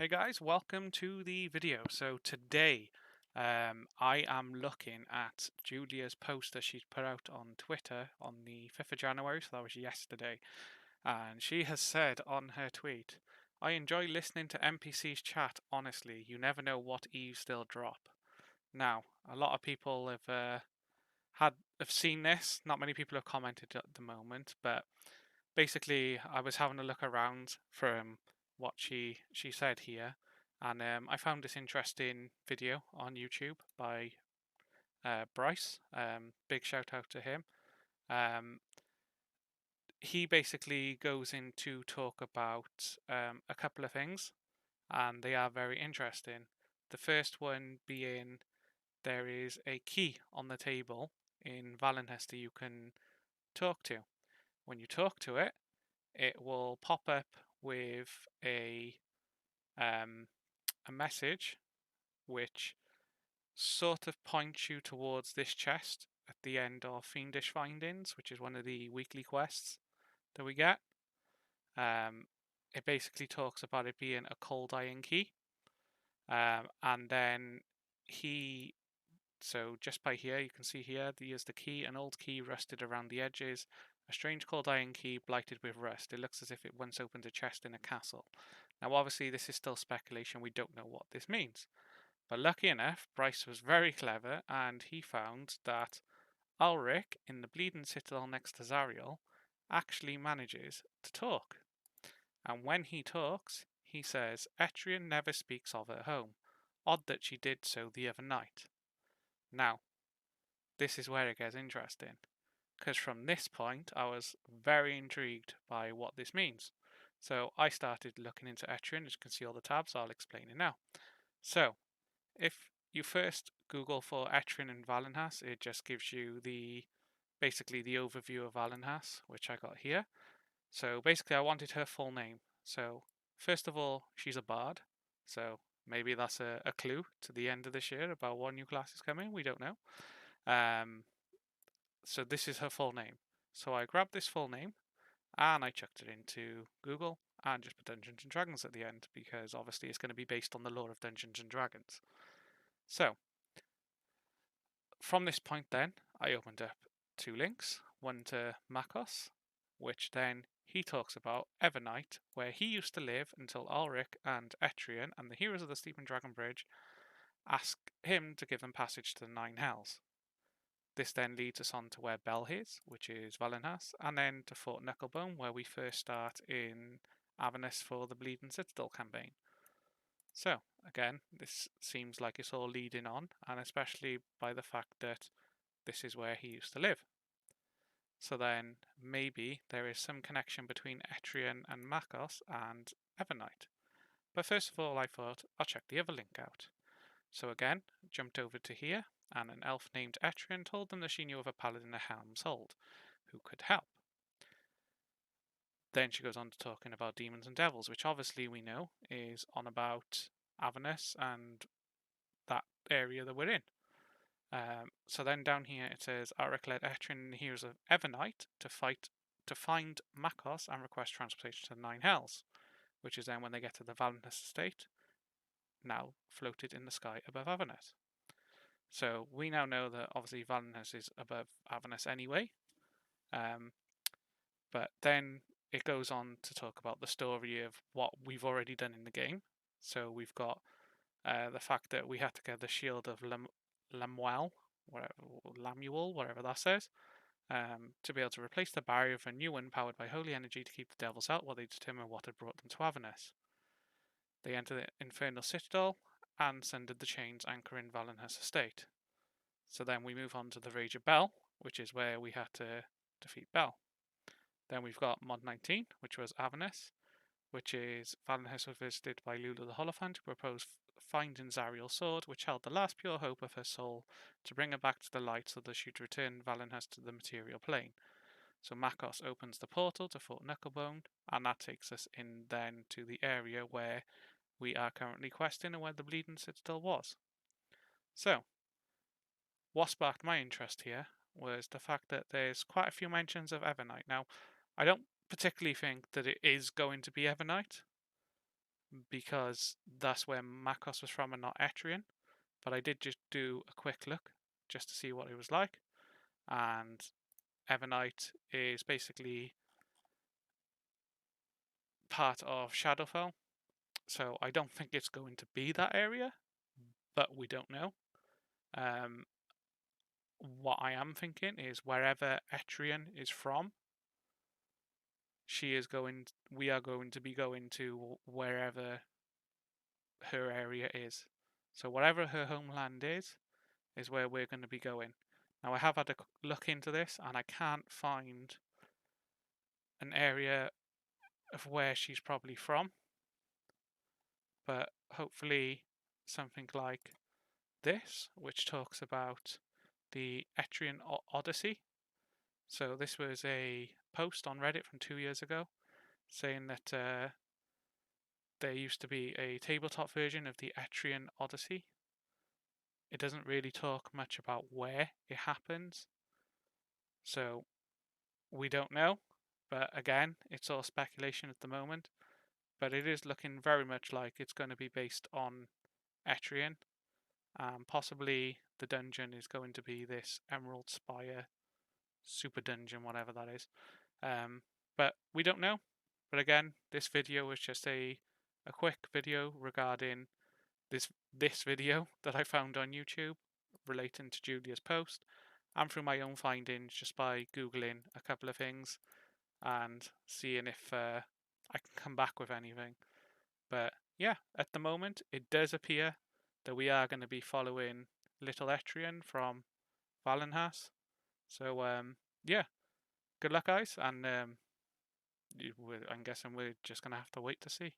Hey guys, welcome to the video. So today I am looking at Julia's post that she's put out on Twitter on the 5th of January, so that was yesterday. And she has said on her tweet, I enjoy listening to NPCs chat, honestly, you never know what eaves they'll drop. Now, a lot of people have seen this, not many people have commented at the moment, but basically I was having a look around from what she said here, and I found this interesting video on YouTube by Bryce. Big shout out to him. Um, he basically goes in to talk about a couple of things, and they are very interesting. The first one being there is a key on the table in Valenhester you can talk to. When you talk to it, it will pop up with um, a message which sort of points you towards this chest at the end of Fiendish Findings, which is one of the weekly quests that we get. It basically talks about it being a cold iron key, and then he so just by here, you can see here, there's the key, an old key rusted around the edges, a strange cold iron key blighted with rust. It looks as if it once opened a chest in a castle. Now, obviously, this is still speculation. We don't know what this means. But lucky enough, Bryce was very clever and he found that Ulrich in the Bleeding Citadel next to Zariel actually manages to talk. And when he talks, he says, Etrian never speaks of her home. Odd that she did so the other night. Now, this is where it gets interesting, because from this point I was very intrigued by what this means. So I started looking into Etrian. As you can see all the tabs, I'll explain it now. So if you first Google for Etrian and Valenhas, it just gives you basically the overview of Valenhas, which I got here. So basically I wanted her full name. So first of all, she's a bard, so maybe that's a clue to the end of this year about what new class is coming. We don't know. So this is her full name. So I grabbed this full name and I chucked it into Google and just put Dungeons and Dragons at the end because obviously it's going to be based on the lore of Dungeons and Dragons. So from this point then, I opened up two links, one to Makos, which then he talks about Evernight, where he used to live until Ulrich and Etrian and the heroes of the Sleeping Dragon Bridge ask him to give them passage to the Nine Hells. This then leads us on to where Bell is, which is Valenhas, and then to Fort Knucklebone, where we first start in Avernus for the Bleeding Citadel campaign. So, again, this seems like it's all leading on, and especially by the fact that this is where he used to live. So then, maybe there is some connection between Etrian and Makos and Evernight. But first of all, I thought, I'll check the other link out. So again, jumped over to here, and an elf named Etrian told them that she knew of a paladin at Helm's Hold who could help. Then she goes on to talking about demons and devils, which obviously we know is on about Avernus and that area that we're in. So then down here it says Auric led Etrian and the heroes of Evernight to find Makos and request transportation to the Nine Hells, which is then when they get to the Valenus estate, now floated in the sky above Avernus. So we now know that obviously Valenus is above Avernus anyway. But then it goes on to talk about the story of what we've already done in the game. So we've got the fact that we had to get the shield of Lamuel, whatever that says, to be able to replace the barrier with a new one powered by holy energy to keep the devils out while they determine what had brought them to Avernus. They enter the Infernal Citadel and sundered the chains anchoring Valenhus estate. So then we move on to the Rage of Bell, which is where we had to defeat Bell. Then we've got Mod 19, which was Avernus, which is Valenhus was visited by Lula the Holophant, who proposed finding Zariel's sword, which held the last pure hope of her soul to bring her back to the light so that she'd return Valenhus to the material plane. So Makos opens the portal to Fort Knucklebone, and that takes us in then to the area where we are currently questing and where the Bleeding Citadel was. So, what sparked my interest here was the fact that there's quite a few mentions of Evernight. Now, I don't particularly think that it is going to be Evernight, because that's where Makos was from and not Etrian. But I did just do a quick look just to see what it was like. And Evernight is basically part of Shadowfell. So I don't think it's going to be that area, but we don't know. What I am thinking is wherever Etrian is from, we are going to be going to wherever her area is. So wherever her homeland is where we're going to be going. Now I have had a look into this and I can't find an area of where she's probably from, but hopefully something like this, which talks about the Etrian Odyssey. So this was a post on Reddit from 2 years ago saying that there used to be a tabletop version of the Etrian Odyssey. It doesn't really talk much about where it happens, so we don't know. But again, it's all speculation at the moment. But it is looking very much like it's going to be based on Etrian. Possibly the dungeon is going to be this Emerald Spire super dungeon, whatever that is. But we don't know. But again, this video was just a quick video regarding this video that I found on YouTube relating to Julia's post, and through my own findings just by googling a couple of things and seeing if I can come back with anything. But yeah, at the moment it does appear that we are going to be following Little Etrian from Valenhas. So yeah, good luck guys, and I'm guessing we're just going to have to wait to see.